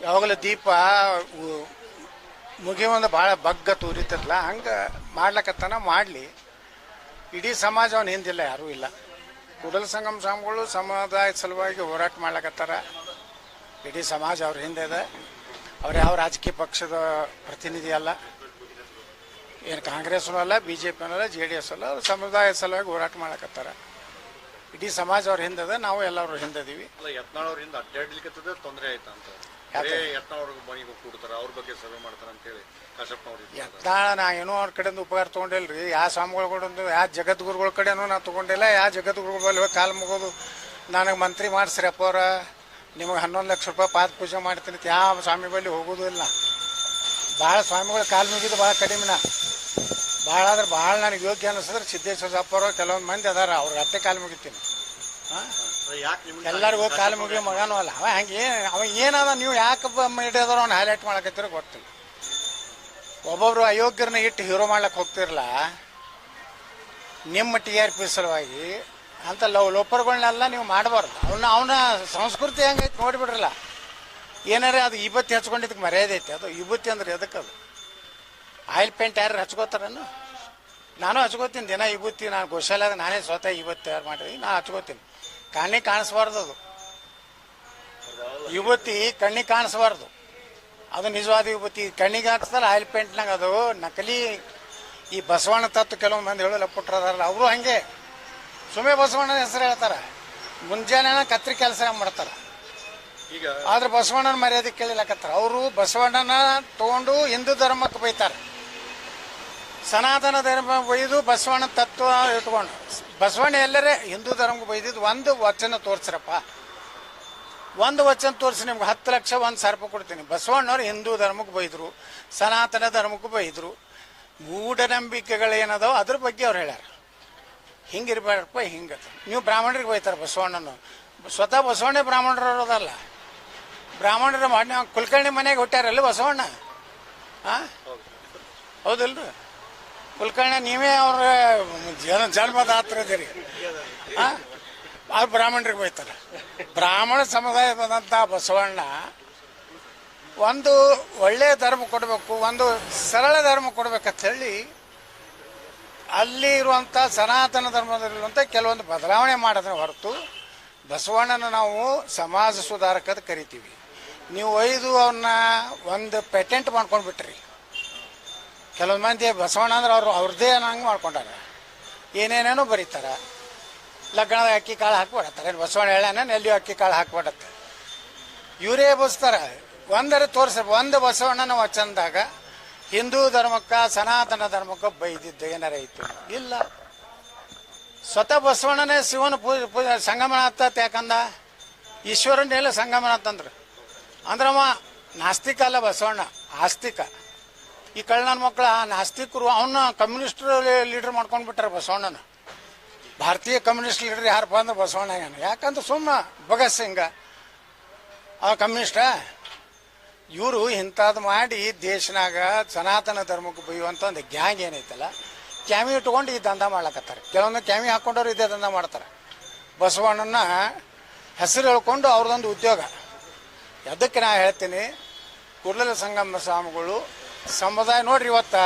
ಯಾವಾಗಲೂ ದೀಪ ಮುಗಿಯೊಂದು ಭಾಳ ಬಗ್ಗ ತೂರಿತಿರಲ್ಲ ಹಂಗೆ ಮಾಡ್ಲಕತ್ತಾನ ಮಾಡಲಿ. ಇಡೀ ಸಮಾಜ ಅವನು ಹಿಂದಿಲ್ಲ, ಯಾರೂ ಇಲ್ಲ. ಕೂಡಲ ಸಂಗಮ ಸ್ವಾಮಿಗಳು ಸಮುದಾಯದ ಸಲುವಾಗಿ ಹೋರಾಟ ಮಾಡ್ಲಕತ್ತಾರ. ಇಡೀ ಸಮಾಜ ಅವ್ರ ಹಿಂದೆ ಇದೆ. ಅವ್ರು ಯಾವ ರಾಜಕೀಯ ಪಕ್ಷದ ಪ್ರತಿನಿಧಿ ಅಲ್ಲ, ಏನು ಕಾಂಗ್ರೆಸ್ನೂ ಅಲ್ಲ, BJP ಅಲ್ಲ, JDS ಅಲ್ಲ. ಅವ್ರು ಸಮುದಾಯದ ಸಲುವಾಗಿ ಹೋರಾಟ ಮಾಡ್ಲಕತ್ತಾರ. ಇಡೀ ಸಮಾಜ ಅವ್ರ ಹಿಂದೆ, ನಾವು ಎಲ್ಲರೂ ಹಿಂದಿದೀವಿ. ಯತ್ನಾಳ್ ಅವ್ರಿಂದ ಅಡ್ಡಾಡ್ಲಿಕ್ಕೆ ತೊಂದರೆ ಆಯ್ತಾ ಅಂತ ಯತ್ನಾಳ್ ಮನೆಗೆ ಕೂಡ್ತಾರ, ಅವ್ರ ಬಗ್ಗೆ ಸಭೆ ಮಾಡ್ತಾರ ಅಂತ ಹೇಳಿ ಯತ್ನಾಳ ನಾ ಏನೋ ಅವ್ರ ಕಡೆಯಿಂದ ಉಪಕಾರ ತೊಗೊಂಡಿಲ್ರಿ. ಯಾವ ಸ್ವಾಮಿಗಳ ಕಡೆಯಿಂದ, ಯಾವ ಜಗದ್ಗುರುಗಳ ಕಡೆನೂ ನಾ ತೊಗೊಂಡಿಲ್ಲ. ಯಾವ ಜಗದ್ಗುರುಗಳ ಬಳಿ ಕಾಲು ಮುಗೋದು ನನಗೆ ಮಂತ್ರಿ ಮಾಡಿಸ್ರಪ್ಪ ಅವ್ರ, ನಿಮಗೆ 11 ಲಕ್ಷ ರೂಪಾಯಿ ಪಾದ ಪೂಜೆ ಮಾಡ್ತೀನಿ ಯಾವ ಸ್ವಾಮಿ ಬಳಿ ಹೋಗೋದು ಇಲ್ಲ. ಭಾಳ ಸ್ವಾಮಿಗಳ ಕಾಲು ಮುಗಿದು ಭಾಳ ಕಡಿಮೆನ. ಭಾಳ ಆದ್ರೆ ಭಾಳ ನನಗೆ ಯೋಗ್ಯ ಅನ್ನಿಸಿದ್ರೆ ಸಿದ್ದೇಶ್ವರ ಅಪ್ಪರು ಕೆಲವೊಂದು ಮಂದಿ ಅದಾರ, ಅವ್ರಿಗೆ ಅಟ್ಟೆ ಕಾಲು ಮುಗಿತೀನಿ. ಎಲ್ಲರಿಗೂ ಕಾಲು ಮುಗಿ ಮಗನೂ ಅಲ್ಲ ಅವ. ಹಂಗೆ ಅವ ಏನದ, ನೀವು ಯಾಕೆ ಹಿಡಿಯೋದ್ರ ಅವ್ನು ಹೈಲೈಟ್ ಮಾಡಕತ್ತಿರೋ ಗೊತ್ತಿಲ್ಲ. ಒಬ್ಬೊಬ್ರು ಅಯೋಗ್ಯರನ್ನ ಇಟ್ಟು ಹೀರೋ ಮಾಡ್ಲಕ್ಕೆ ಹೋಗ್ತಿರಲ್ಲ, ನಿಮ್ಮ TRP ಸಲುವಾಗಿ ಅಂತ ಲೋಪರ್ಗಳನ್ನೆಲ್ಲ ನೀವು ಮಾಡಬಾರ್ದು. ಅವನ ಸಂಸ್ಕೃತಿ ಹೆಂಗೈತೆ ನೋಡಿಬಿಡ್ರಲ್ಲ. ಏನಾರ ಅದು ವಿಭೂತಿ ಹಚ್ಕೊಂಡಿದ್ದಕ್ಕೆ ಮರ್ಯಾದೆ ಐತೆ. ಅದು ವಿಭೂತಿ ಅಂದ್ರೆ ಎದಕ್ಕದು? ಆಯಿಲ್ ಪೇಂಟ್ ಯಾರು ಹಚ್ಕೋತಾರನ್ನು? ನಾನು ಹಚ್ಕೋತೀನಿ ದಿನ ವಿಭೂತಿ. ನಾನು ಗೋಶಾಲೆಯಾಗ ನಾನೇ ಸ್ವತಃ ವಿಭೂತಿ ತಯಾರು ಮಾಡಿದ್ವಿ, ನಾನು ಹಚ್ಕೋತೀನಿ. ಕಣ್ಣಿಗೆ ಕಾಣಿಸ್ಬಾರ್ದು ಅದು ವಿಭೂತಿ, ಕಣ್ಣಿಗೆ ಕಾಣಿಸ್ಬಾರ್ದು. ಅದು ನಿಜವಾದ ವಿಭೂತಿ. ಕಣ್ಣಿಗೆ ಹಾಕ್ತಾರೆ ಆಯಿಲ್ ಪೇಂಟ್ನಾಗ, ಅದು ನಕಲಿ. ಈ ಬಸವಣ್ಣ ತತ್ವ ಕೆಲವೊಂದು ಮಂದಿ ಹೇಳಲ್ಲ ಪುಟ್ರದಾರಲ್ಲ, ಅವರು ಹಂಗೆ ಸುಮ್ಮನೆ ಬಸವಣ್ಣನ ಹೆಸರು ಹೇಳ್ತಾರೆ. ಮುಂಜಾನೆ ಕತ್ರಿ ಕೆಲಸ ಮಾಡ್ತಾರೆ. ಆದ್ರೆ ಬಸವಣ್ಣನ ಮರ್ಯಾದೆ ಕೇಳಿಲಕತ್ತಾರ. ಅವರು ಬಸವಣ್ಣನ ತಗೊಂಡು ಹಿಂದೂ ಧರ್ಮಕ್ಕೆ ಬೈತಾರೆ. ಸನಾತನ ಧರ್ಮ ಬೈದು ಬಸವಣ್ಣ ತತ್ವ ಇಟ್ಕೊಂಡು, ಬಸವಣ್ಣ ಎಲ್ಲರೇ ಹಿಂದೂ ಧರ್ಮಕ್ಕೆ ಬೈದಿದ್ದು ಒಂದು ವಚನ ತೋರಿಸ್ರಪ್ಪ. ಒಂದು ವಚನ ತೋರಿಸಿ ನಿಮ್ಗೆ 10 ಲಕ್ಷ 1,000 ರೂಪಾಯಿ ಕೊಡ್ತೀನಿ. ಬಸವಣ್ಣವ್ರು ಹಿಂದೂ ಧರ್ಮಕ್ಕೆ ಬೈದರು, ಸನಾತನ ಧರ್ಮಕ್ಕೂ ಬೈದರು. ಮೂಢನಂಬಿಕೆಗಳೇನದಾವ ಅದ್ರ ಬಗ್ಗೆ ಅವ್ರು ಹೇಳ್ಯಾರ. ಹಿಂಗಿರ್ಬೇಡಪ್ಪ, ಹಿಂಗೆ. ನೀವು ಬ್ರಾಹ್ಮಣರಿಗೆ ಬೈತಾರೆ ಬಸವಣ್ಣನ. ಸ್ವತಃ ಬಸವಣ್ಣ ಬ್ರಾಹ್ಮಣರು ಇರೋದಲ್ಲ. ಬ್ರಾಹ್ಮಣರ ಮಾಡಿ ಕುಲಕರ್ಣಿ ಮನೆಗೆ ಹುಟ್ಟ್ಯಾರಲ್ಲ ಬಸವಣ್ಣ. ಹೌದಿಲ್ರಿ? ಕುಲಕರ್ಣಿ ನೀವೇ ಅವ್ರ ಜನ್ಮದಾತ್ರದಿರಿ. ಅವ್ರು ಬ್ರಾಹ್ಮಣರಿಗೆ ಬೈತಾರೆ. ಬ್ರಾಹ್ಮಣ ಸಮುದಾಯದಂಥ ಬಸವಣ್ಣ ಒಂದು ಒಳ್ಳೆಯ ಧರ್ಮ ಕೊಡಬೇಕು, ಒಂದು ಸರಳ ಧರ್ಮ ಕೊಡ್ಬೇಕಂತ ಹೇಳಿ ಅಲ್ಲಿ ಇರುವಂಥ ಸನಾತನ ಧರ್ಮದಲ್ಲಿರುವಂಥ ಕೆಲವೊಂದು ಬದಲಾವಣೆ ಮಾಡೋದ್ರ ಹೊರತು ಬಸವಣ್ಣನ ನಾವು ಸಮಾಜ ಸುಧಾರಕದ ಕರಿತೀವಿ. ನೀವು ಒಯ್ದು ಅವನ್ನ ಒಂದು ಪೇಟೆಂಟ್ ಮಾಡ್ಕೊಂಡು ಬಿಟ್ರಿ. ಕೆಲವೊಂದು ಮಂದಿ ಬಸವಣ್ಣ ಅಂದ್ರೆ ಅವ್ರದ್ದೇ ಹಂಗೆ ಮಾಡ್ಕೊಂಡಾರ, ಏನೇನೇನೋ ಬರೀತಾರೆ. ಲಗ್ನದ ಅಕ್ಕಿ ಕಾಳು ಹಾಕ್ಬಿಡತ್ತಾರೆ. ಬಸವಣ್ಣ ಹೇಳಾನ ಎಲ್ಲಿಯೂ ಅಕ್ಕಿ ಕಾಳು ಹಾಕ್ಬಿಡತ್ತೆ. ಇವರೇ ಬಸ್ತಾರೆ. ಒಂದರೆ ತೋರಿಸ, ಒಂದು ಬಸವಣ್ಣನ ವಚನದಾಗ ಹಿಂದೂ ಧರ್ಮಕ್ಕೆ ಸನಾತನ ಧರ್ಮಕ್ಕೆ ಬೈದಿದ್ದು ಏನಾರ ಐತಿ? ಇಲ್ಲ. ಸ್ವತಃ ಬಸವಣ್ಣನೇ ಶಿವನ ಪೂಜೆ ಸಂಗಮನಾಥ ಯಾಕಂದ? ಈಶ್ವರನ ಎಲ್ಲ ಸಂಗಮನಾಥ ಅಂದ್ರವ ನಾಸ್ತಿಕ ಅಲ್ಲ ಬಸವಣ್ಣ, ಆಸ್ತಿಕ. ಈ ಕಳ್ಳನ ಮಕ್ಕಳ ನಾಸ್ತಿಕರು ಅವನ್ನ ಕಮ್ಯುನಿಸ್ಟ್ ಲೀಡರ್ ಮಾಡ್ಕೊಂಡು ಬಿಟ್ಟಾರ ಬಸವಣ್ಣನ. ಭಾರತೀಯ ಕಮ್ಯುನಿಸ್ಟ್ ಲೀಡರ್ ಯಾರಪ್ಪ ಅಂದ್ರೆ ಬಸವಣ್ಣ. ಯಾಕಂದ್ರೆ ಸುಮ್ಮ ಭಗತ್ ಸಿಂಗ ಕಮ್ಯುನಿಸ್ಟ. ಇವರು ಇಂಥದ್ದು ಮಾಡಿ ದೇಶನಾಗ ಸನಾತನ ಧರ್ಮಕ್ಕೆ ಬೈಯುವಂಥ ಒಂದು ಗ್ಯಾಂಗ್ ಏನೈತಲ್ಲ, ಕ್ಯಾಮಿ ಇಟ್ಕೊಂಡು ಈ ದಂಧ ಮಾಡ್ಲಕತ್ತಾರೆ. ಕೆಲವೊಂದು ಕ್ಯಾಮಿ ಹಾಕ್ಕೊಂಡವ್ರು ಇದೇ ದಂಧ ಮಾಡ್ತಾರೆ. ಬಸವಣ್ಣನ ಹೆಸರು ಹೇಳ್ಕೊಂಡು ಅವ್ರದ್ದೊಂದು ಉದ್ಯೋಗ. ಅದಕ್ಕೆ ನಾ ಹೇಳ್ತೀನಿ, ಕೂಡಲ ಸಂಗಮ ಸ್ವಾಮಿಗಳು ಸಮುದಾಯ ನೋಡ್ರಿ, ಇವತ್ತ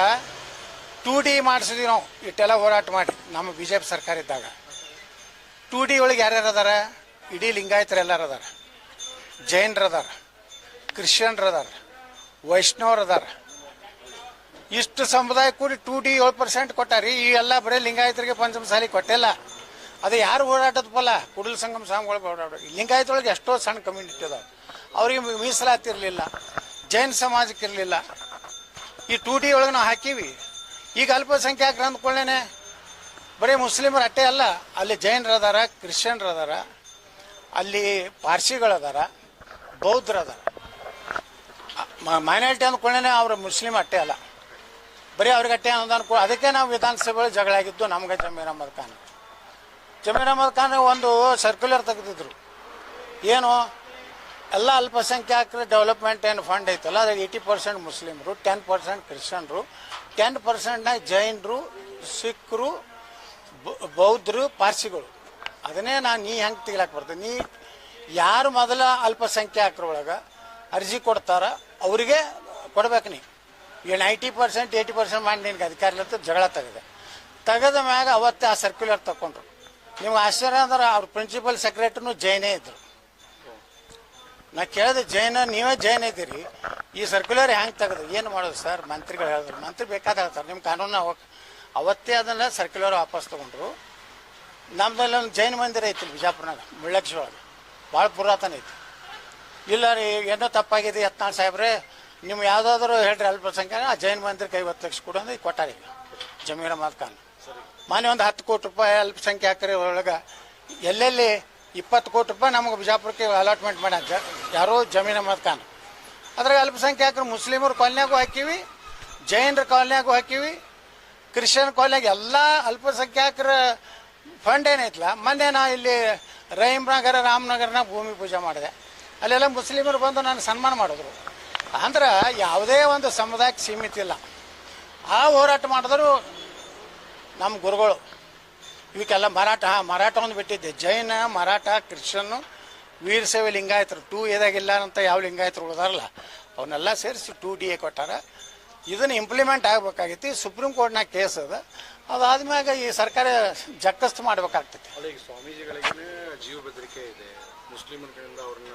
2D ಮಾಡಿಸಿದ್ವಿ ನಾವು ಇಟ್ಟೆಲ್ಲ ಹೋರಾಟ ಮಾಡಿ. ನಮ್ಮ BJP ಸರ್ಕಾರ ಇದ್ದಾಗ 2D ಒಳಗೆ ಯಾರ್ಯಾರು ಅದಾರ? ಇಡೀ ಲಿಂಗಾಯತರು ಎಲ್ಲರೂ ಅದಾರ, ಜೈನರು ಅದಾರ, ಕ್ರಿಶ್ಚಿಯನ್ರು ಅದಾರ, ವೈಷ್ಣವರು ಅದಾರ. ಇಷ್ಟು ಸಮುದಾಯ ಕೂಡಿ 2D 7% ಕೊಟ್ಟಾರಿ. ಈ ಎಲ್ಲ ಬರೀ ಲಿಂಗಾಯತರಿಗೆ ಪಂಚಮಸಾಲಿ ಕೊಟ್ಟಿಲ್ಲ. ಅದು ಯಾರು ಓಡಾಟದ ಫಲ? ಕೂಡಲ ಸಂಗಮ ಸ್ವಾಮಿಗಳು ಓಡಾಡ. ಲಿಂಗಾಯತೊಳಗೆ ಎಷ್ಟೋ ಸಣ್ಣ ಕಮ್ಯುನಿಟಿ ಅದಾವ, ಅವ್ರಿಗೆ ಮೀಸಲಾತಿ ಇರಲಿಲ್ಲ, ಜೈನ ಸಮಾಜಕ್ಕೆ ಇರಲಿಲ್ಲ. ಈ 2D ಒಳಗೆ ನಾವು ಹಾಕೀವಿ. ಈಗ ಅಲ್ಪಸಂಖ್ಯಾತರು ಅಂದ್ಕೊಳ್ಳೇನೆ ಬರೀ ಮುಸ್ಲಿಮರು ಅಟ್ಟೆ ಅಲ್ಲ, ಅಲ್ಲಿ ಜೈನರು ಅದಾರ, ಕ್ರಿಶ್ಚಿಯನ್ರು ಅದಾರ, ಅಲ್ಲಿ ಪಾರ್ಸಿಗಳು ಅದಾರ, ಬೌದ್ಧರು ಅದಾರ. ಮೈನಾರಿಟಿ ಅಂದ್ಕೊಳ್ಳೇನೆ ಅವ್ರ ಮುಸ್ಲಿಂ ಅಟ್ಟೆ ಅಲ್ಲ, ಬರೀ ಅವ್ರಿಗೆ ಅಟ್ಟೆ ಅನ್ನೋದು ಅನ್ಕೊ. ಅದಕ್ಕೆ ನಾವು ವಿಧಾನಸಭೆಗಳು ಜಗಳ ಆಗಿದ್ದು. ನಮ್ಗೆ ಜಮೀರ್ ಅಹಮದ್ ಖಾನ್ ಒಂದು ಸರ್ಕ್ಯುಲರ್ ತೆಗೆದಿದ್ರು. ಏನು ಎಲ್ಲ ಅಲ್ಪಸಂಖ್ಯಾತರ ಡೆವಲಪ್ಮೆಂಟ್ ಏನು ಫಂಡ್ ಐತಲ್ಲ, ಅದ್ರಾಗ 80% ಮುಸ್ಲಿಮರು, 10% ಕ್ರಿಶ್ಚಿಯನ್ರು, 10% ಜೈನರು, ಸಿಖ್ರು, ಬೌದ್ಧರು, ಪಾರ್ಸಿಗಳು. ಅದನ್ನೇ ನೀ ಹೆಂಗೆ ತೆಗಿಲಾಕ ಬರ್ತದೆ? ನೀ ಯಾರು ಮೊದಲ ಅಲ್ಪಸಂಖ್ಯಾತರೊಳಗೆ ಅರ್ಜಿ ಕೊಡ್ತಾರ ಅವರಿಗೆ ಕೊಡ್ಬೇಕು ನೀ. ಏನು 90% 80% ಮಾಡಿ ನಿನ್ಗೆ ಅಧಿಕಾರ ಇಲ್ಲತ್ತ ಜಗಳ ತೆಗೆದ ಮ್ಯಾಗ ಅವತ್ತೇ ಆ ಸರ್ಕ್ಯುಲರ್ ತಗೊಂಡ್ರು. ನಿಮ್ಗೆ ಆಶ್ಚರ್ಯ ಅಂದ್ರೆ ಅವ್ರ ಪ್ರಿನ್ಸಿಪಲ್ ಸೆಕ್ರೆಟರಿನೂ ಜೈನೇ ಇದ್ರು. ನಾ ಕೇಳಿದೆ, ನೀವೇ ಜೈನ್ ಇದ್ದೀರಿ, ಈ ಸರ್ಕ್ಯುಲರ್ ಹೆಂಗೆ ತೆಗೆದು ಏನು ಮಾಡೋದು ಸರ್? ಮಂತ್ರಿಗಳು ಹೇಳಿದ್ರು. ಮಂತ್ರಿ ಬೇಕಾದ ಹೇಳ್ತಾರೆ, ನಿಮ್ಮ ಕಾನೂನು ಅವತ್ತೇ ಅದನ್ನೆಲ್ಲ ಸರ್ಕ್ಯುಲರ್ ವಾಪಸ್ ತೊಗೊಂಡ್ರು. ನಮ್ಮದಲ್ಲಿ ಒಂದು ಜೈನ ಮಂದಿರ ಐತಿ ಬಿಜಾಪುರನಾಗ, ಮುಳ್ಳಕ್ಷಿ ಒಳಗೆ, ಭಾಳ ಪುರಾತನ ಐತಿ. ಇಲ್ಲ ರೀ ಏನೋ ತಪ್ಪಾಗಿದೆ ಯತ್ನಾಳ್ ಸಾಹೇಬ್ರೆ, ನೀವು ಯಾವುದಾದ್ರೂ ಹೇಳ್ರಿ ಅಲ್ಪಸಂಖ್ಯಾತ, ಆ ಜೈನ ಮಂದಿರಕ್ಕೆ 50 ಲಕ್ಷ ಕೊಡು ಅಂದ್ರೆ ಕೊಟ್ಟಾರೆ. ಈಗ ಜಮೀರ್ ಅಹಮದ್ ಖಾನ್ ಮೊನ್ನೆ ಒಂದು 10 ಕೋಟಿ ರೂಪಾಯಿ ಅಲ್ಪಸಂಖ್ಯಾತರ ಒಳಗೆ ಎಲ್ಲೆಲ್ಲಿ 20 ಕೋಟಿ ರೂಪಾಯಿ ನಮಗೆ ಬಿಜಾಪುರಕ್ಕೆ ಅಲಾಟ್ಮೆಂಟ್ ಮಾಡ್ಯಾರ ಯಾರೋ ಜಮೀರ್ ಅಹಮದ್ ಖಾನ್. ಅದ್ರಾಗ ಅಲ್ಪಸಂಖ್ಯಾತರು ಮುಸ್ಲಿಮರ ಕಾಲನಿಯಾಗೂ ಹಾಕಿವಿ, ಜೈನರ ಕಾಲನಿಯಾಗೂ ಹಾಕಿವಿ, ಕ್ರಿಶ್ಚಿಯನ್ ಕಾಲನಿಯಾಗ ಎಲ್ಲ ಅಲ್ಪಸಂಖ್ಯಾತರ ಫಂಡ್ ಏನೈತಲ್ಲ. ಮೊನ್ನೆ ನಾ ಇಲ್ಲಿ ರಹೀಮ್ನಗರ ರಾಮನಗರನಾಗ ಭೂಮಿ ಪೂಜೆ ಮಾಡಿದೆ, ಅಲ್ಲೆಲ್ಲ ಮುಸ್ಲಿಮರು ಬಂದು ನಾನು ಸನ್ಮಾನ ಮಾಡಿದ್ರು. ಅಂದ್ರೆ ಯಾವುದೇ ಒಂದು ಸಮುದಾಯಕ್ಕೆ ಸೀಮಿತ ಇಲ್ಲ. ಆ ಹೋರಾಟ ಮಾಡಿದ್ರು ನಮ್ಮ ಗುರುಗಳು. ಇವಕ್ಕೆಲ್ಲ ಮರಾಠ ಒಂದು ಬಿಟ್ಟಿದ್ದೆ, ಜೈನ, ಮರಾಠ, ಕ್ರಿಶ್ಚಿಯನ್ನು, ವೀರಶೈವ ಲಿಂಗಾಯತರು 2A ಅಂತ ಯಾವ ಲಿಂಗಾಯತರು ಉಳಿದಾರಲ್ಲ ಅವನ್ನೆಲ್ಲ ಸೇರಿಸಿ 2DA ಕೊಟ್ಟಾರ. ಇದನ್ನು ಇಂಪ್ಲಿಮೆಂಟ್ ಆಗಬೇಕಾಗಿತ್ತು. ಸುಪ್ರೀಂ ಕೋರ್ಟ್ನಾಗ ಕೇಸ್ ಅದ, ಅದಾದ್ಮ್ಯಾಗ ಈ ಸರ್ಕಾರ ಜಕ್ಕಸ್ತು ಮಾಡ್ಬೇಕಾಗ್ತೈತಿ. ಈಗ ಸ್ವಾಮೀಜಿಗಳಿಗೆ ಜೀವ ಬೆದರಿಕೆ ಇದೆ, ಮುಸ್ಲಿಮರ ಕಡೆಯಿಂದ ಅವ್ರನ್ನ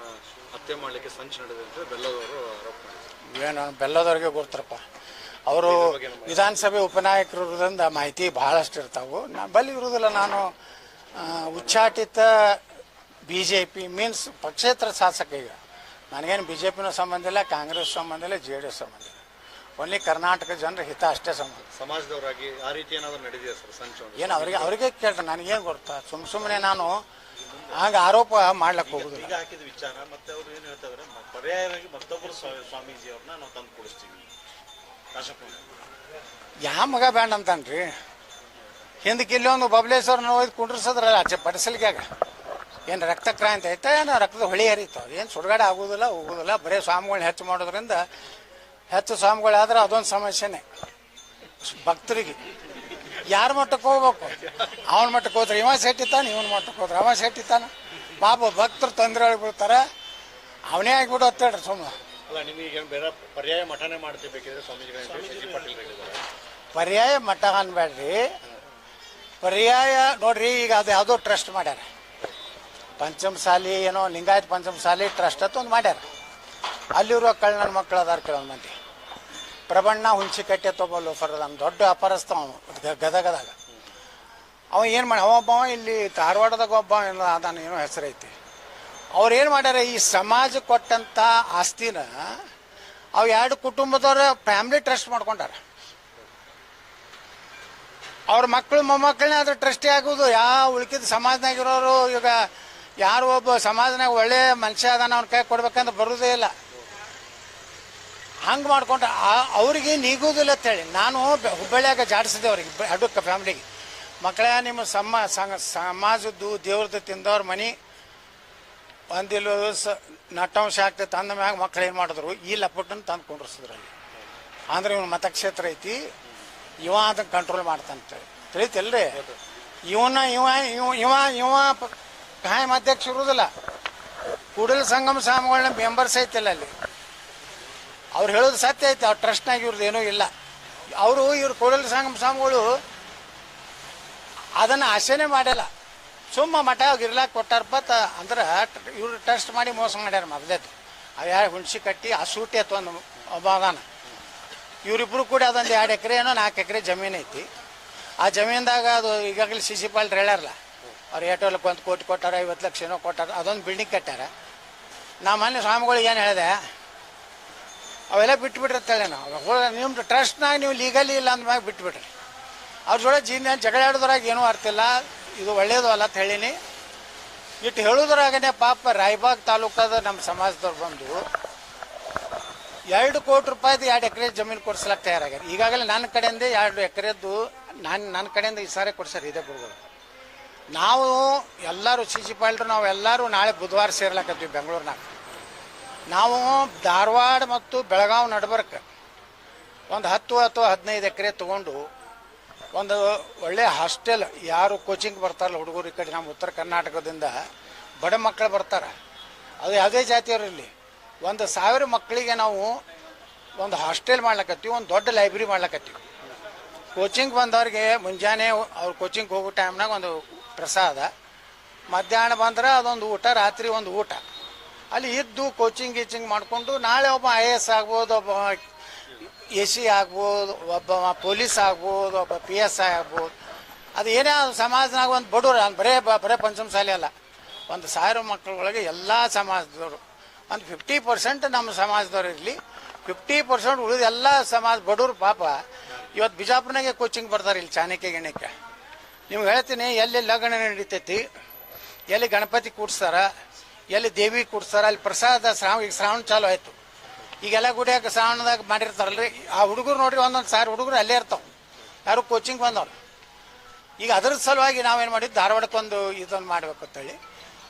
ಹತ್ಯೆ ಮಾಡಲಿಕ್ಕೆ ಸಂಚು ನಡೆದಿದೆ ಅಂತ ಬೆಲ್ಲದವರು ಆರೋಪ ಮಾಡಿದ್ದಾರೆ. ಏನು ಬೆಲ್ಲದವ್ರಿಗೆ ಗೊತ್ತರಪ್ಪ, ಅವರು ವಿಧಾನಸಭೆ ಉಪನಾಯಕರಿಂದ ಮಾಹಿತಿ ಬಹಳಷ್ಟು ಇರ್ತಾವೆ. ಬಲ್ಲಿ ಇರುವುದಿಲ್ಲ. ನಾನು ಉಚ್ಚಾಟಿತ BJP ಮೀನ್ಸ್ ಪಕ್ಷೇತರ ಶಾಸಕ. ಈಗ ನನಗೇನು BJPನೂ ಸಂಬಂಧ ಇಲ್ಲ, ಕಾಂಗ್ರೆಸ್ ಸಂಬಂಧ ಇಲ್ಲ, JDS ಸಂಬಂಧ ಇಲ್ಲ. ಓನ್ಲಿ ಕರ್ನಾಟಕ ಜನರ ಹಿತ ಅಷ್ಟೇ ಸಂಬಂಧ. ಸಮಾಜದವರಾಗಿ ಆ ರೀತಿ ಏನಾದರೂ ನಡೆದಿದೆ ಸರ್ ಸಂಚು? ಏನು ಅವ್ರಿಗೆ ಕೇಳ್ತಾರೆ, ನನಗೇನು ಗೊತ್ತಾ? ಸುಮ್ಮನೆ ನಾನು ಹಾಗೆ ಆರೋಪ ಮಾಡ್ಲಿಕ್ಕೆ ಹೋಗುದಿಲ್ಲ. ಈಗ ಹಾಕಿದ ವಿಚಾರ ಮತ್ತೆ ಅವರು ಏನು ಹೇಳ್ತಾರೆ, ಪರ್ಯಾಯವಾಗಿ ಮತ್ತೊಬ್ಬರು ಸ್ವಾಮೀಜಿ ಅವ್ರನ್ನ ನಾವು ತಂದು ಕೊಡಿಸ್ತೀವಿ. ಯಾವ ಮಗ ಬ್ಯಾಂಡ್ ಅಂತನ್ರಿ? ಹಿಂದಕ್ಕೆ ಇಲ್ಲಿ ಒಂದು ಬಬಲೇಶ್ವರನ ಹೋಗಿ ಕುಂಡ್ರಿಸಿದ್ರಲ್ಲ ಆಚೆ ಪಡಿಸಲಿಕ್ಕಾಗ, ಏನು ರಕ್ತ ಕ್ರಾಂತಿ ಐತೆ, ಏನೋ ರಕ್ತದ ಹೊಳಿ ಹರಿತಾವ, ಏನು ಸುಡುಗಾಡೆ ಆಗೋದಿಲ್ಲ ಹೋಗೋದಿಲ್ಲ. ಬರೀ ಸ್ವಾಮಿಗಳನ್ನ ಹೆಚ್ಚು ಮಾಡೋದ್ರಿಂದ ಹೆಚ್ಚು ಸ್ವಾಮಿಗಳಾದ್ರೆ ಅದೊಂದು ಸಮಸ್ಯೆನೇ ಭಕ್ತರಿಗೆ. ಯಾರ ಮಟ್ಟಕ್ಕೆ ಹೋಗ್ಬೇಕು? ಅವನ ಮಟ್ಟಕ್ಕೆ ಹೋದ್ರೆ ಇವ ಸೆಟ್ಟಿತ್ತಾನೆ, ಇವನ ಮಟ್ಟಕ್ಕೆ ಹೋದ್ರೆ ಅವ ಸೆಟ್ಟಿತ್ತಾನ. ಪಾಪ ಭಕ್ತರು ತೊಂದರೆ ಒಳಗೆ ಬೀಳ್ತಾರೆ. ಅವನೇ ಆಗಿಬಿಡು ಅಂತೇಳ್ರಿ ಸುಮ್ಮನೆ. ಅಲ್ಲ, ನಿಮಗೆ ಬೇರೆ ಪರ್ಯಾಯ ಮಠನೇ ಮಾಡ್ತಿರ್ಬೇಕಿದ್ರೆ ಪರ್ಯಾಯ ಮಠ ಅನ್ಬೇಡ್ರಿ, ಪರ್ಯಾಯ ನೋಡ್ರಿ. ಈಗ ಅದು ಯಾವುದೋ ಟ್ರಸ್ಟ್ ಮಾಡ್ಯಾರ, ಪಂಚಮಸಾಲಿ ಏನೋ ಲಿಂಗಾಯತ್ ಪಂಚಮಸಾಲಿ ಟ್ರಸ್ಟ್ ಅಂತ ಒಂದು ಮಾಡ್ಯಾರ. ಅಲ್ಲಿರುವ ಕಳ್ಳನ ಮಕ್ಕಳು ಅದಾರ ಕೆಲವೊಂದು ಮಂದಿ. ಪ್ರಬಣ್ಣ ಹುಣಸಿಕಟ್ಟೆ ತೊಗೊಳ್ಳು ಫರ್ ನಮ್ಮ ದೊಡ್ಡ ಅಪರಸ್ತ ಗದಗದಾಗ. ಅವ ಏನು ಮಾಡಿ ಒಬ್ಬ ಇಲ್ಲಿ ಧಾರವಾಡದಾಗ ಒಬ್ಬ ಏನೋ ಅದಾನ, ಏನೋ ಹೆಸರೈತಿ. ಅವ್ರು ಏನು ಮಾಡ್ಯಾರ, ಈ ಸಮಾಜ ಕೊಟ್ಟಂಥ ಆಸ್ತಿನ ಅವು 2 ಕುಟುಂಬದವ್ರ ಫ್ಯಾಮಿಲಿ ಟ್ರಸ್ಟ್ ಮಾಡ್ಕೊಂಡಾರ. ಅವ್ರ ಮಕ್ಕಳು ಮೊಮ್ಮಕ್ಕಳನ್ನೇ ಅದ್ರ ಟ್ರಸ್ಟಿ ಆಗೋದು. ಯಾವ ಉಳ್ಕಿದ ಸಮಾಜನಾಗಿರೋರು ಈಗ ಯಾರು ಒಬ್ಬ ಸಮಾಜನಾಗ ಒಳ್ಳೆ ಮನುಷ್ಯ ಅದಾನ ಅವ್ನ ಕೈ ಕೊಡ್ಬೇಕಂತ ಬರೋದೇ ಇಲ್ಲ. ಹಂಗೆ ಮಾಡ್ಕೊಂಡ್ರೆ ಅವ್ರಿಗೆ ನೀಗೋದಿಲ್ಲ ಅಂತೇಳಿ ನಾನು ಹುಬ್ಬಳ್ಳಿಯಾಗ ಜಾಡಿಸಿದೆ ಅವ್ರಿಗೆ, ಅಡುಕ್ಕ ಫ್ಯಾಮ್ಲಿಗೆ. ಮಕ್ಕಳೇ, ನಿಮ್ಮ ಸಮಾಜದ್ದು ದೇವ್ರದ್ದು ತಿಂದವ್ರ ಮನೆ ಒಂದಿಲ್ಲ ನಟ್ಟಂಶ ಆಗ್ತೈತೆ ಅಂದ ಮ್ಯಾಗ ಮಕ್ಳು ಏನು ಮಾಡಿದ್ರು, ಈ ಲಪಟನ್ನು ತಂದು ಕುಂಡ್ರಿಸಿದ್ರಲ್ಲಿ. ಅಂದ್ರೆ ಇವನು ಮತಕ್ಷೇತ್ರ ಐತಿ, ಇವ ಅದನ್ನು ಕಂಟ್ರೋಲ್ ಮಾಡ್ತಾನಂತೇಳಿ ತಿಳಿತಲ್ರಿ. ಇವ ಕಾಯಂ ಅಧ್ಯಕ್ಷ ಇರುವುದಿಲ್ಲ. ಕೂಡಲ ಸಂಗಮ ಸ್ವಾಮಿಗಳನ್ನ ಮೆಂಬರ್ಸ್ ಐತಿಲ್ಲ ಅಲ್ಲಿ. ಅವ್ರು ಹೇಳೋದು ಸತ್ಯ ಐತೆ, ಅವ್ರ ಟ್ರಸ್ಟ್ನಾಗ ಇವ್ರದ್ದು ಏನೂ ಇಲ್ಲ. ಇವ್ರು ಕೂಡಲ ಸಂಗಮ ಸ್ವಾಮಿಗಳು ಅದನ್ನು ಆಸೆನೇ ಮಾಡಿಲ್ಲ, ಸುಮ್ಮ ಮಠ ಇರ್ಲಾಕ ಕೊಟ್ಟಾರಪ್ಪ ಅಂದ್ರೆ ಇವ್ರು ಟ್ರಸ್ಟ್ ಮಾಡಿ ಮೋಸ ಮಾಡ್ಯಾರ. ಮೊದಲೇದು ಅವು ಯಾರು ಹುಣಸಿ ಕಟ್ಟಿ ಆ ಸೂಟಿ ಅಥವಾ ಒಂದು ಒಬ್ಬ ಅದಾನ. ಇವರಿಬ್ರು ಕೂಡ ಅದೊಂದು 2 ಎಕರೆ ಏನೋ 4 ಎಕರೆ ಜಮೀನು ಐತಿ. ಆ ಜಮೀನ್ದಾಗ ಅದು ಈಗಾಗಲೇ CC ಪಾಲ್ರು ಹೇಳ್ಯಾರಲ್ಲ, ಅವ್ರು ಏಟೋಲಕ್ಕೆ 1 ಕೋಟಿ ಕೊಟ್ಟಾರ, 50 ಲಕ್ಷ ಏನೋ ಕೊಟ್ಟಾರ, ಅದೊಂದು ಬಿಲ್ಡಿಂಗ್ ಕಟ್ಟಾರ. ನಾ ಮೊನ್ನೆ ಸ್ವಾಮಿಗಳಿಗೆ ಏನು ಹೇಳಿದೆ, ಅವೆಲ್ಲ ಬಿಟ್ಬಿಟ್ರಿ ಅಂತೇಳಿ ನಾವು. ನಿಮ್ದು ಟ್ರಸ್ಟ್ನಾಗ ನೀವು ಲೀಗಲಿ ಇಲ್ಲ ಅಂದ್ಮ್ಯಾಗ ಬಿಟ್ಬಿಟ್ರಿ. ಅವ್ರ ಜೋಡ ಜಗಳ ಆಡೋದ್ರಾಗ ಏನೂ ಅರ್ಥ ಇಲ್ಲ, ಇದು ಒಳ್ಳೇದು ಅಲ್ಲ ಅಂತ ಹೇಳಿನಿ. ಇಟ್ಟು ಹೇಳೋದ್ರಾಗನೇ ಪಾಪ ರಾಯಬಾಗ್ ತಾಲೂಕಾದ ನಮ್ಮ ಸಮಾಜದವ್ರು ಬಂದು 2 ಕೋಟಿ ರೂಪಾಯಿದು 2 ಎಕರೆ ಜಮೀನು ಕೊಡ್ಸ್ಲಕ್ಕೆ ತಯಾರಾಗ್ಯಾರ. ಈಗಾಗಲೇ ನನ್ನ ಕಡೆಯಿಂದ 2 ಎಕರೆದ್ದು ನನ್ನ ಕಡೆಯಿಂದ ಈ ಸಾರಿ ಕೊಡ್ಸ್ಯಾರ ಇದೇ ಗುರುಗಳು. ನಾವು ಎಲ್ಲರೂ CC ಪಾಲ್ರು ನಾವೆಲ್ಲರೂ ನಾಳೆ ಬುಧವಾರ ಸೇರ್ಲಕತ್ತೀವಿ ಬೆಂಗಳೂರಿನಾಗ. ನಾವು ಧಾರವಾಡ ಮತ್ತು ಬೆಳಗಾವಿ ನಡ್ಬರ್ಕ ಒಂದು 10 ಅಥವಾ 15 ಎಕರೆ ತೊಗೊಂಡು ಒಂದು ಒಳ್ಳೆ ಹಾಸ್ಟೆಲ್, ಯಾರು ಕೋಚಿಂಗ್ ಬರ್ತಾರಲ್ಲ ಹುಡುಗರು, ಈ ಕಡೆ ನಮ್ಮ ಉತ್ತರ ಕರ್ನಾಟಕದಿಂದ ಬಡ ಮಕ್ಕಳು ಬರ್ತಾರೆ, ಅದು ಯಾವುದೇ ಜಾತಿಯವರು ಇಲ್ಲಿ 1,000 ಮಕ್ಕಳಿಗೆ ನಾವು ಒಂದು ಹಾಸ್ಟೆಲ್ ಮಾಡ್ಲಕತ್ತೀವಿ, ಒಂದು ದೊಡ್ಡ ಲೈಬ್ರರಿ ಮಾಡ್ಲಕತ್ತೀವಿ. ಕೋಚಿಂಗ್ ಬಂದವ್ರಿಗೆ ಮುಂಜಾನೆ ಅವ್ರು ಕೋಚಿಂಗ್ ಹೋಗೋ ಟೈಮ್ನಾಗ ಒಂದು ಪ್ರಸಾದ, ಮಧ್ಯಾಹ್ನ ಬಂದ್ರೆ ಅದೊಂದು ಊಟ, ರಾತ್ರಿ ಒಂದು ಊಟ. ಅಲ್ಲಿ ಇದ್ದು ಕೋಚಿಂಗ್ ಗೀಚಿಂಗ್ ಮಾಡಿಕೊಂಡು ನಾಳೆ ಒಬ್ಬ IAS ಆಗ್ಬೋದು, ಒಬ್ಬ AC ಆಗ್ಬೋದು, ಒಬ್ಬ ಪೊಲೀಸ್ ಆಗ್ಬೋದು, ಒಬ್ಬ PSI ಆಗ್ಬೋದು. ಅದು ಏನೇ ಸಮಾಜನಾಗ ಒಂದು ಬಡವ್ರು ಬರೇ ಪಂಚಮಸಾಲಿ ಅಲ್ಲ, 1,000 ಮಕ್ಕಳೊಳಗೆ ಎಲ್ಲ ಸಮಾಜದವರು ಒಂದು 50% ನಮ್ಮ ಸಮಾಜದವ್ರು ಇರಲಿ, 50% ಉಳಿದ ಎಲ್ಲ ಸಮಾಜ ಬಡವ್ರು ಪಾಪ ಇವತ್ತು ಬಿಜಾಪುರನಾಗೆ ಕೋಚಿಂಗ್ ಬರ್ತಾರೆ ಇಲ್ಲಿ ಚಾಣಕ್ಯ ಗಿಣಕ್ಕೆ. ನಿಮ್ಗೆ ಹೇಳ್ತೀನಿ, ಎಲ್ಲಿ ಲಗ್ನ ನಡೀತೈತಿ, ಎಲ್ಲಿ ಗಣಪತಿ ಕೂಡ್ಸ್ತಾರ, ಎಲ್ಲಿ ದೇವಿ ಕೂಡ್ಸ್ತಾರ, ಅಲ್ಲಿ ಪ್ರಸಾದ ಈಗ ಶ್ರಾವಣ ಚಾಲು ಆಯಿತು. ಈಗೆಲ್ಲ ಗುಡಿಯಾಗ ಶ್ರಾವಣದಾಗ ಮಾಡಿರ್ತಾರಲ್ರಿ, ಆ ಹುಡುಗರು ನೋಡ್ರಿ 1,000 ಹುಡುಗರು ಅಲ್ಲೇ ಇರ್ತಾವೆ, ಯಾರು ಕೋಚಿಂಗ್ ಬಂದವ್ರು. ಈಗ ಅದ್ರ ಸಲುವಾಗಿ ನಾವೇನು ಮಾಡಿದ್ದು, ಧಾರವಾಡಕ್ಕೊಂದು ಇದೊಂದು ಮಾಡ್ಬೇಕು ಅಂತೇಳಿ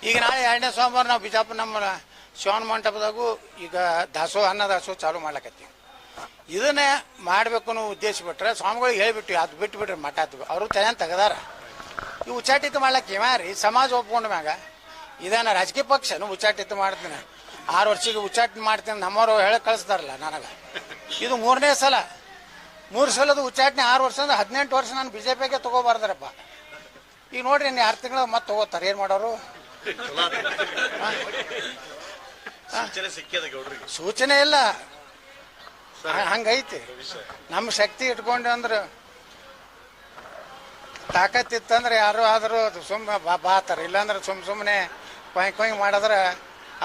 ಈಗ ನಾಳೆ 2ನೇ ಸೋಮವಾರ ನಾವು ಬಿಜಾಪುರ ನಮ್ಮ ಶಿವನ ಮಂಟಪದಾಗೂ ಈಗ ಅನ್ನ ದಾಸೋಹ ಚಾಲು ಮಾಡ್ಲಕತ್ತೀವಿ. ಇದನ್ನೇ ಮಾಡಬೇಕು ಅನ್ನೋ ಉದ್ದೇಶ ಬಿಟ್ರೆ ಸ್ವಾಮಿಗಳಿಗೆ ಹೇಳಿಬಿಟ್ಟು ಅದು ಬಿಟ್ಟುಬಿಟ್ರೆ ಮಠ ಆತು, ಅವರು ಚೆನ್ನಾಗಿ ತೆಗದಾರ. ಈ ಉಚ್ಚಾಟಿತ ಮಾಡ್ಲಕ್ಕೆ ರೀ ಸಮಾಜ ಒಪ್ಕೊಂಡ ಮ್ಯಾಗ ಇದೇನ ರಾಜಕೀಯ ಪಕ್ಷನು ಉಚ್ಚಾಟಿತ ಮಾಡ್ತೀನಿ, 6 ವರ್ಷಕ್ಕೆ ಉಚ್ಚಾಟನೆ ಮಾಡ್ತೀನಿ ನಮ್ಮವರು ಹೇಳಕ್ ಕಳಿಸ್ತಾರಲ್ಲ ನನಗೆ. ಇದು 3ನೇ ಸಲ, 3 ಸಲದ ಉಚ್ಚಾಟನೆ 6 ವರ್ಷ ಅಂದ್ರೆ 18 ವರ್ಷ ನಾನು BJPಗೆ ತಗೋಬಾರ್ದಾರಪ್ಪ. ಈಗ ನೋಡ್ರಿ ಇನ್ನು 2 ತಿಂಗಳು ಮತ್ತೆ ತಗೋತಾರೆ, ಏನು ಮಾಡೋರು? ಸೂಚನೆ ಇಲ್ಲ, ಹಂಗೈತಿ. ನಮ್ಮ ಶಕ್ತಿ ಇಟ್ಕೊಂಡು ಅಂದ್ರೆ ತಾಕತ್ತಿತ್ತಂದ್ರೆ ಯಾರು ಆದರೂ ಸುಮ್ಮನೆ ಬಾತಾರ, ಇಲ್ಲಾಂದ್ರೆ ಸುಮ್ಮನೆ ಕೊಯ್ ಮಾಡಿದ್ರೆ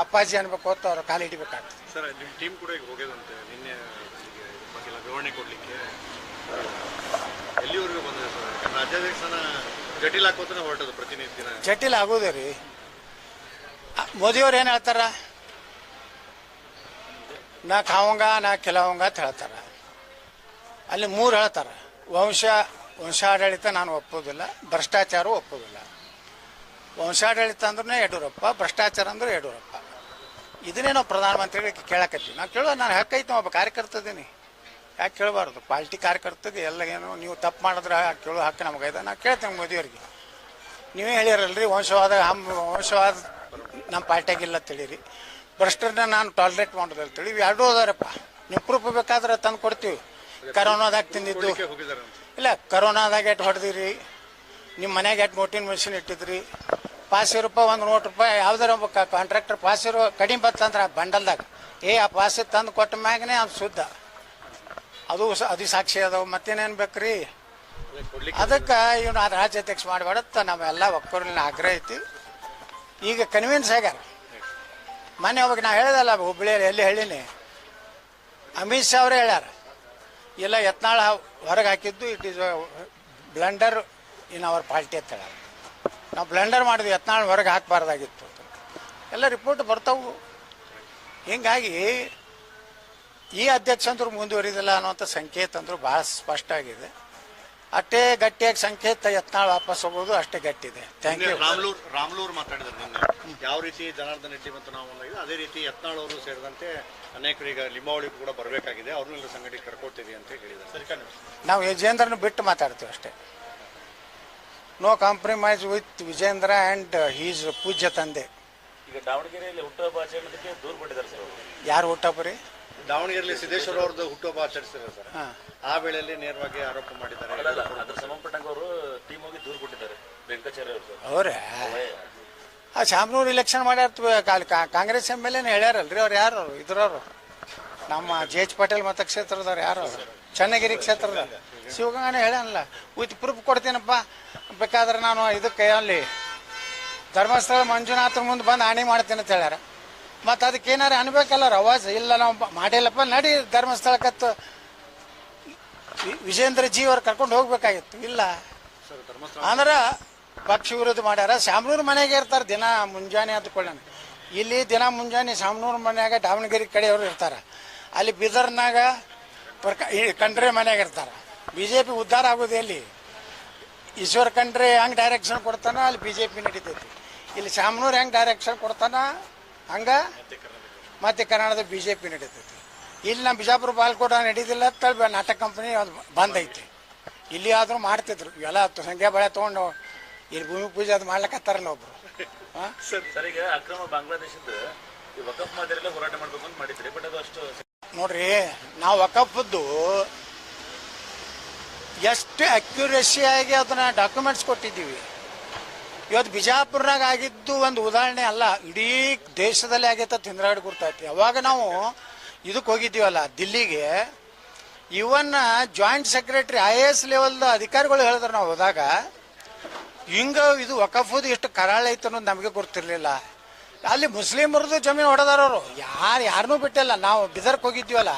ಅಪ್ಪಾಜಿ ಅನ್ಬೇಕು ಹೊತ್ತು ಅವ್ರು ಕಾಲು ಹಿಡಿಬೇಕಾಗ್ತದೆ. ಸರ್, ನಿಮ್ಮ ಟೀಮ್ ಕೂಡ ಈಗ ಹೋಗ್ಯದಂತೆ ನಿನ್ನೆ ಬಗ್ಗೆಲ್ಲ ವಿವರಣೆ ಕೊಡಲಿಕ್ಕೆ, ಎಲ್ಲಿವರೆಗೂ ಬಂದಿದೆ ಸರ್? ಯಾಕಂದ್ರೆ ರಾಜ್ಯಾಧ್ಯಕ್ಷನ ಜಟಿಲ್ ಹಾಕೋತಾನೆ ಹೊರಟದು ಪ್ರತಿನಿತ್ಯ. ಜಟಿಲ್ ಆಗೋದೇ ರೀ. ಮೋದಿಯವ್ರು ಏನು ಹೇಳ್ತಾರ, ನಾ ಖಾವಂಗ ನಾ ಕೆಲವಂಗ ಅಂತ ಹೇಳ್ತಾರ. ಅಲ್ಲಿ 3 ಹೇಳ್ತಾರೆ, ವಂಶಾಡಳಿತ ನಾನು ಒಪ್ಪೋದಿಲ್ಲ, ಭ್ರಷ್ಟಾಚಾರ ಒಪ್ಪೋದಿಲ್ಲ. ವಂಶಾಡಳಿತ ಅಂದ್ರೆ ಯಡಿಯೂರಪ್ಪ, ಭ್ರಷ್ಟಾಚಾರ ಅಂದ್ರೆ ಯಡಿಯೂರಪ್ಪ. ಇದನ್ನೇ ನಾವು ಪ್ರಧಾನಮಂತ್ರಿಗಳಿಗೆ ಕೇಳಕತ್ತೀವಿ. ನಾವು ಕೇಳೋ ನಾನು ಹಕ್ಕೈತಿ, ಒಬ್ಬ ಕಾರ್ಯಕರ್ತದೀನಿ, ಯಾಕೆ ಕೇಳಬಾರ್ದು? ಪಾರ್ಟಿ ಕಾರ್ಯಕರ್ತಗೆ ಎಲ್ಲ ಏನು ನೀವು ತಪ್ಪು ಮಾಡಿದ್ರೆ ಕೇಳೋ ಹಕ್ಕು ನಮಗೈದ. ನಾವು ಕೇಳ್ತೇವೆ ಮೋದಿಯವ್ರಿಗೆ, ನೀವೇ ಹೇಳಿರಲ್ರಿ ವಂಶವಾದ ನಮ್ಮ ಪಾರ್ಟಿಯಾಗಿಲ್ಲ ತಿಳಿರಿ, ಭ್ರಷ್ಟರನ್ನ ನಾನು ಟಾಲರೇಟ್ ಮಾಡೋದು ಅಂತೇಳಿ. ಇವು 2 ಅದಾರಪ್ಪ, ನೀವು ಪ್ರೂಫ್ ಬೇಕಾದ್ರೆ ತಂದು ಕೊಡ್ತೀವಿ. ಕರೋನಾದಾಗ ತಿಂದಿದ್ದು ಇಲ್ಲ, ಕರೋನಾದಾಗ ಎಟ್ಟು ಹೊಡೆದಿರಿ, ನಿಮ್ಮ ಮನೆಗೆ ಎಟ್ಟು ನೋಟಿನ ಮೆಷಿನ್ ಇಟ್ಟಿದ್ರಿ, ಪಾಸ್ ರೂಪಾಯಿ 1 ನೋಟ್ ರೂಪಾಯಿ ಯಾವ್ದಾರ ಒಬ್ಬ ಕಾಂಟ್ರಾಕ್ಟರ್ ಪಾಸ್ ಇರೋ ಕಡಿಮೆ ಬತ್ತಂದ್ರೆ ಆ ಬಂಡಲ್ದಾಗ ಆ ಪಾಸ್ ತಂದು ಕೊಟ್ಟ ಮ್ಯಾಗನೇ ಅದು ಶುದ್ಧ, ಅದು ಸಾಕ್ಷಿ ಅದಾವ. ಮತ್ತೇನೇನು ಬೇಕ್ರಿ? ಅದಕ್ಕೆ ಇವನು ಅದು ರಾಜ್ಯಾಧ್ಯಕ್ಷ ಮಾಡಬೇಡತ್ತ ನಾವೆಲ್ಲ ಒಕ್ಕೂರಿನ ಆಗ್ರಹ ಐತಿ. ಈಗ ಕನ್ವಿನ್ಸ್ ಆಗ್ಯಾರ. ಮೊನ್ನೆ ಅವಾಗ ನಾ ಹೇಳಿದಲ್ಲ ಹುಬ್ಬಳ್ಳಿಯಲ್ಲಿ, ಎಲ್ಲಿ ಹೇಳಿನಿ, ಅಮಿತ್ ಶಾ ಅವರೇ ಹೇಳ್ಯಾರ, ಇಲ್ಲ ಯತ್ನಾಳ ಹೊರಗೆ ಹಾಕಿದ್ದು it is blunder in our party ಅಂತ ಹೇಳ್ಯಾರ. ನಾವು ಬ್ಲಂಡರ್ ಮಾಡಿದ್ವಿ, ಯತ್ನಾಳ್ ಹೊರಗೆ ಹಾಕಬಾರ್ದಾಗಿತ್ತು. ಎಲ್ಲ ರಿಪೋರ್ಟ್ ಬರ್ತಾವು. ಹೀಗಾಗಿ ಈ ಅಧ್ಯಕ್ಷ ಅಂತೂ ಮುಂದುವರಿದಿಲ್ಲ ಅನ್ನೋಂಥ ಸಂಕೇತ ಅಂದರೂ ಭಾಳ ಸ್ಪಷ್ಟ ಆಗಿದೆ. ಅಷ್ಟೇ ಗಟ್ಟಿಯಾಗಿ ಸಂಕೇತ ಯತ್ನಾಳ್ ವಾಪಸ್ ಹೋಗೋದು ಅಷ್ಟೇ ಗಟ್ಟಿದೆ. Thank you. ರಾಮ್ಲೂರ್ ಮಾತಾಡಿದ್ರು ನಿನ್ನೆ, ಯಾವ ರೀತಿ ಜನಾರ್ದನ್ ರೆಡ್ಡಿ ಮತ್ತು ನಾವು ಒಂದಾಗಿದೆ, ಅದೇ ರೀತಿ ಯತ್ನಾಳ್ ಅವರು ಸೇರಿದಂತೆ ಅನೇಕರು ಈಗ ಲಿಂಬಾವಳಿ ಕೂಡ ಬರಬೇಕಾಗಿದೆ, ಅವ್ರನ್ನೆಲ್ಲ ಸಂಘಟನೆ ಕರ್ಕೊಳ್ತೀವಿ ಅಂತ ಹೇಳಿದ್ದಾರೆ. ನಾವು ವಿಜೇಂದ್ರನ ಬಿಟ್ಟು ಮಾತಾಡ್ತೀವಿ ಅಷ್ಟೇ. No compromise with Vijendra and his ಪೂಜ್ಯ ತಂದೆ. ಈಗ ದಾವಣಗೆರೆಯಲ್ಲಿ ಹುಟ್ಟುಹಬ್ಬ ಆಚರಣೆಗೆ ದೂರು ಕೊಟ್ಟಿದ್ದಾರೆ ಸರ್. ಯಾರು ಹುಟ್ಟುಹಬ್ಬ ರೀ? ದಾವಣಗೆರೆಯಲ್ಲಿ ಸಿದ್ದೇಶ್ವರ ಅವ್ರದ್ದು ಹುಟ್ಟುಹಬ್ಬ ಆಚರಿಸಿದ್ದಾರೆ ಸರ್. ಆ ವೇಳೆಯಲ್ಲಿ ನೇರವಾಗಿ ಆರೋಪ ಮಾಡಿದ್ದಾರೆ. ಅದ್ರ ಸಂಬಂಧಪಟ್ಟಂಗೆ ಅವರು ಟೀಮ್ ಹೋಗಿ ದೂರು ಕೊಟ್ಟಿದ್ದಾರೆ ವೆಂಕಟಾಚಾರ್ಯ ಅವರು. ಅವರೇ ಆ ಶಾಮನೂರು ಇಲೆಕ್ಷನ್ ಮಾಡ್ಯಾರ, ಕಾಂಗ್ರೆಸ್ MLA ಹೇಳ್ಯಾರಲ್ರಿ ಅವ್ರು. ಯಾರು ಇದ್ರವ್ರು? ನಮ್ಮ JH ಪಾಟೀಲ್ ಮತಕ್ಷೇತ್ರದವ್ರು ಯಾರು? ಚನ್ನಗಿರಿ ಕ್ಷೇತ್ರದ ಶಿವಗಂಗನೇ ಹೇಳ್ಯಾನಲ್ಲ, ವಿತ್ ಪ್ರೂಫ್ ಕೊಡ್ತೀನಪ್ಪ, ಬೇಕಾದ್ರೆ ನಾನು ಇದಕ್ಕೆ ಅಲ್ಲಿ ಧರ್ಮಸ್ಥಳ ಮಂಜುನಾಥರ ಮುಂದೆ ಬಂದು ಆಣಿ ಮಾಡ್ತೀನಿ ಅಂತ ಹೇಳ್ಯಾರ. ಮತ್ತು ಅದಕ್ಕೆ ಏನಾರು ಅನ್ಬೇಕಲ್ಲ ಅವಾಜ್. ಇಲ್ಲ ನಾವು ಮಾಡಿಲ್ಲಪ್ಪ, ನಡಿ ಧರ್ಮಸ್ಥಳಕ್ಕತ್ತು ವಿಜೇಂದ್ರ ಜಿ ಅವ್ರು ಕರ್ಕೊಂಡು ಹೋಗ್ಬೇಕಾಗಿತ್ತು. ಇಲ್ಲ ಅಂದ್ರೆ ಪಕ್ಷ ವಿರೋಧ ಮಾಡ್ಯಾರ. ಶಾಮನೂರು ಮನೆಗೆ ಇರ್ತಾರೆ ದಿನ ಮುಂಜಾನೆ ಅಂದ್ಕೊಳ್ಳೋಣ. ಇಲ್ಲಿ ದಿನ ಮುಂಜಾನೆ ಶಾಮನೂರು ಮನ್ಯಾಗ ದಾವಣಗೆರೆ ಕಡೆಯವರು ಇರ್ತಾರೆ, ಅಲ್ಲಿ ಬೀದರ್ನಾಗ ಖಂಡ್ರೆ ಮನ್ಯಾಗ ಇರ್ತಾರೆ. BJP ಉದ್ಧಾರ ಆಗೋದು ಎಲ್ಲಿ? ಈಶ್ವರ್ ಖಂಡ್ರೆ ಹೆಂಗೆ ಡೈರೆಕ್ಷನ್ ಕೊಡ್ತಾನ ಅಲ್ಲಿ BJP ನಡೀತೈತಿ. ಇಲ್ಲಿ ಶಾಮನೂರು ಹೆಂಗೆ ಡೈರೆಕ್ಷನ್ ಕೊಡ್ತಾನ ಹಂಗೆ ಮತ್ತೆ ಕನ್ನಡದ BJP ನಡೀತೈತಿ. ಇಲ್ಲಿ ನಮ್ಮ ಬಿಜಾಪುರ ಬಾಲ್ಕೋಟ ನಡೀದಿಲ್ಲ ತಳಿ ನಾಟಕ ಕಂಪ್ನಿ ಅದು ಬಂದ್ ಐತಿ. ಇಲ್ಲಿ ಆದರೂ ಮಾಡ್ತಿದ್ರು ಇವೆಲ್ಲ ಸಂಖ್ಯಾ ಬಳೆ ತೊಗೊಂಡು ಇಲ್ಲಿ ಭೂಮಿ ಪೂಜೆ ಅದು ಮಾಡ್ಲಕತ್ತಾರಲ್ಲ ಒಬ್ರು. ಸರ್, ಈಗ ಅಕ್ರಮ ಬಾಂಗ್ಲಾದೇಶದ ಈ ವಕಫ್ ಮಾದರಿಯಲ್ಲೇ ಹೋರಾಟ ಮಾಡ್ಬೇಕು ಅಂತ ಮಾಡಿದ್ರಿ, ಬಟ್ ಅದು ಅಷ್ಟು ನೋಡ್ರಿ, ನಾವು ವಕಫದ್ದು ಎಷ್ಟು ಅಕ್ಯುರೇಸಿಯಾಗಿ ಅದನ್ನ ಡಾಕ್ಯುಮೆಂಟ್ಸ್ ಕೊಟ್ಟಿದ್ದೀವಿ. ಇವತ್ತು ಬಿಜಾಪುರ್ನಾಗ ಆಗಿದ್ದು ಒಂದು ಉದಾಹರಣೆ ಅಲ್ಲ, ಇಡೀ ದೇಶದಲ್ಲಿ ಆಗೈತೆ ತಿಂದ್ರಾಡಿ ಗುರ್ತೈತಿ. ಅವಾಗ ನಾವು ಇದಕ್ಕೆ ಹೋಗಿದ್ದೀವಲ್ಲ ದಿಲ್ಲಿಗೆ, ಇವನ್ ಜಾಯಿಂಟ್ ಸೆಕ್ರೆಟರಿ IAS ಲೆವೆಲ್ದ ಅಧಿಕಾರಿಗಳು ಹೇಳಿದ್ರು ನಾವು ಹೋದಾಗ, ಹಿಂಗ ಇದು ವಕಫದು ಎಷ್ಟು ಕರಾಳ ಐತೆ ಅನ್ನೋದು ನಮಗೆ ಗೊತ್ತಿರಲಿಲ್ಲ. ಅಲ್ಲಿ ಮುಸ್ಲಿಮರದು ಜಮೀನು ಹೊಡೆದಾರವರು ಯಾರನ್ನೂ ಬಿಟ್ಟಿಲ್ಲ. ನಾವು ಬಿದರ್ಕ್ ಹೋಗಿದ್ದೀವಲ್ಲ,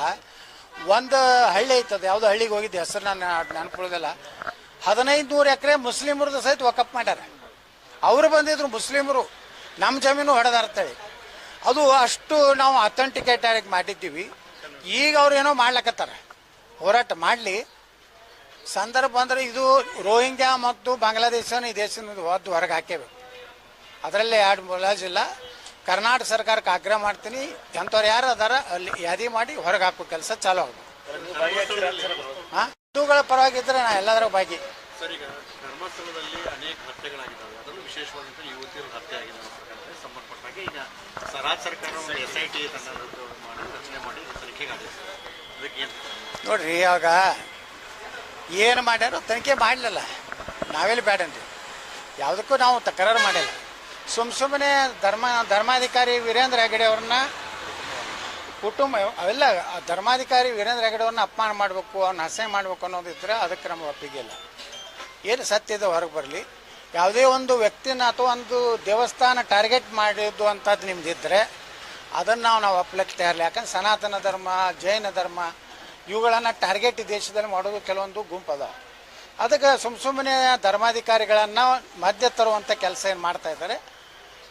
ಒಂದು ಹಳ್ಳಿ ಐತದ, ಯಾವುದೋ ಹಳ್ಳಿಗೆ ಹೋಗಿದ್ದೆ, ಹೆಸರು ನಾನು ನೆನ್ಕೊಳ್ಳೋದಿಲ್ಲ. 1500 ಎಕರೆ ಮುಸ್ಲಿಮರದು ಸಹಿತ ವಕಫ್ ಮಾಡ್ಯಾರ. ಅವರು ಬಂದಿದ್ರು ಮುಸ್ಲಿಮರು, ನಮ್ಮ ಜಮೀನು ಹೊಡೆದಾರ್ತೇಳಿ. ಅದು ಅಷ್ಟು ನಾವು ಅಥೆಂಟಿಕೇಟ್ ಆಗಿ ಮಾಡಿದ್ದೀವಿ. ಈಗ ಅವ್ರು ಏನೋ ಮಾಡ್ಲಕತ್ತಾರ, ಹೋರಾಟ ಮಾಡಲಿ, ಸಂದರ್ಭ ಬಂದರೆ ಇದು ರೋಹಿಂಗ್ಯಾ ಮತ್ತು ಬಾಂಗ್ಲಾದೇಶನ ಈ ದೇಶದ ಹೊದ್ದು ಹೊರಗೆ ಹಾಕೇಬೇಕು. ಅದರಲ್ಲೇ ಎರಡು ಮುಲಾಜಿಲ್ಲ. ಕರ್ನಾಟಕ ಸರ್ಕಾರಕ್ಕೆ ಆಗ್ರಹ ಮಾಡ್ತೀನಿ, ಎಂಥವ್ರು ಯಾರು ಅದಾರ ಅಲ್ಲಿ ಯಾದಿ ಮಾಡಿ ಹೊರಗೆ ಹಾಕೋ ಕೆಲಸ ಚಾಲೂ ಆಗ್ಬೇಕು. ಹಾಂ, ಹಿಂದೂಗಳ ಪರವಾಗಿದ್ದರೆ ನಾ ಎಲ್ಲದರ ಭಾಗಿ. ಸರ್, ಈಗ ಧರ್ಮಸ್ಥಳದಲ್ಲಿ ಅನೇಕ ಹತ್ಯೆಗಳಾಗಿದ್ದಾವೆ, ಅದರಲ್ಲೂ ವಿಶೇಷವಾದಂಥ ಯುವತಿಯರ ಹತ್ಯೆ ಆಗಿದೆ ಅನ್ನೋ ಪ್ರಕರಣಕ್ಕೆ ಸಂಬಂಧಪಟ್ಟಾಗ ಈಗ ರಾಜ್ಯ ಸರ್ಕಾರ ಒಂದು SIT ಮಾಡಿ ರಚನೆ ಮಾಡಿ ತನಿಖೆಗೆ ಆದೇಶಿಸಿದೆ. ಅದಕ್ಕೆ ಏನು ನೋಡ್ರಿ, ಇವಾಗ ಏನು ಮಾಡ್ಯಾರೋ ತನಿಖೆ ಮಾಡಲಿಲ್ಲ, ನಾವೆಲ್ಲಿ ಬೇಡನ್ರಿ, ಯಾವುದಕ್ಕೂ ನಾವು ತಕರಾರು ಮಾಡಿಲ್ಲ. ಸುಮ್ಮನೆ ಧರ್ಮಾಧಿಕಾರಿ ವೀರೇಂದ್ರ ಹೆಗಡೆ ಅವ್ರನ್ನ ಕುಟುಂಬ ಅವೆಲ್ಲ ಧರ್ಮಾಧಿಕಾರಿ ವೀರೇಂದ್ರ ಹೆಗಡೆ ಅವ್ರನ್ನ ಅಪಮಾನ ಮಾಡಬೇಕು, ಅವ್ರನ್ನ ಹಸೆ ಮಾಡಬೇಕು ಅನ್ನೋದಿದ್ರೆ ಅದಕ್ಕೆ ನಮಗೆ ಒಪ್ಪಿಗೆ ಇಲ್ಲ. ಏನು ಸತ್ಯದ ಹೊರಗೆ ಬರಲಿ. ಯಾವುದೇ ಒಂದು ವ್ಯಕ್ತಿನ ಅಥವಾ ಒಂದು ದೇವಸ್ಥಾನ ಟಾರ್ಗೆಟ್ ಮಾಡಿದ್ದು ಅಂಥದ್ದು ನಿಮ್ದಿದ್ದರೆ ಅದನ್ನು ನಾವು ಒಪ್ಪಲಿಕ್ಕೆ ತಯಾರಿಲ್ಲ. ಯಾಕಂದ್ರೆ ಸನಾತನ ಧರ್ಮ, ಜೈನ ಧರ್ಮ ಇವುಗಳನ್ನು ಟಾರ್ಗೆಟ್ ದೇಶದಲ್ಲಿ ಮಾಡೋದು ಕೆಲವೊಂದು ಗುಂಪದ. ಅದಕ್ಕೆ ಸುಮ್ಮನೆ ಧರ್ಮಾಧಿಕಾರಿಗಳನ್ನು ಮಧ್ಯ ತರುವಂಥ ಕೆಲಸ ಏನು ಮಾಡ್ತಾ ಇದ್ದಾರೆ,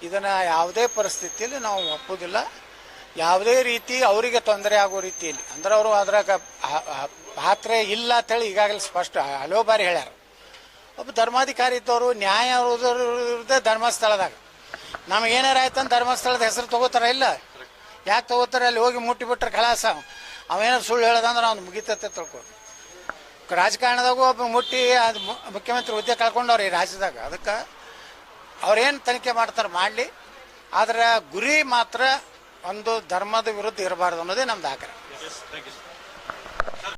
ಇದನ್ನು ಯಾವುದೇ ಪರಿಸ್ಥಿತಿಯಲ್ಲಿ ನಾವು ಒಪ್ಪೋದಿಲ್ಲ. ಯಾವುದೇ ರೀತಿ ಅವರಿಗೆ ತೊಂದರೆ ಆಗೋ ರೀತಿಯಲ್ಲಿ ಅಂದ್ರೆ ಅವರು ಅದ್ರಾಗ ಪಾತ್ರ ಇಲ್ಲ ಅಂತೇಳಿ ಈಗಾಗಲೇ ಸ್ಪಷ್ಟ ಹಲವು ಬಾರಿ ಹೇಳ್ಯಾರ. ಒಬ್ಬ ಧರ್ಮಾಧಿಕಾರಿ ಇದ್ದವರು ನ್ಯಾಯ ಇರೋದೇ ಧರ್ಮಸ್ಥಳದಾಗ. ನಮಗೇನಾರು ಆಯ್ತಂತ ಧರ್ಮಸ್ಥಳದ ಹೆಸರು ತೊಗೋತಾರ ಇಲ್ಲ, ಯಾಕೆ ತೊಗೋತಾರೆ? ಅಲ್ಲಿ ಹೋಗಿ ಮುಟ್ಟಿಬಿಟ್ರೆ ಖಲಾಸ. ಅವೇನಾರು ಸುಳ್ಳು ಹೇಳೋದಂದ್ರೆ ಅವ್ನು ಮುಗಿತತ್ತೆ ತಿಳ್ಕೊ. ರಾಜಕಾರಣದಾಗೂ ಒಬ್ಬ ಮುಟ್ಟಿ ಅದು ಮುಖ್ಯಮಂತ್ರಿ ಹುದ್ದೆ ಕಳ್ಕೊಂಡವ್ರು ಈ ರಾಜ್ಯದಾಗ. ಅದಕ್ಕೆ ಅವ್ರೇನು ತನಿಖೆ ಮಾಡ್ತಾರೆ ಮಾಡಲಿ, ಆದರೆ ಗುರಿ ಮಾತ್ರ ಒಂದು ಧರ್ಮದ ವಿರುದ್ಧ ಇರಬಾರ್ದು ಅನ್ನೋದೇ ನಮ್ದು ಆಗ್ರಹ.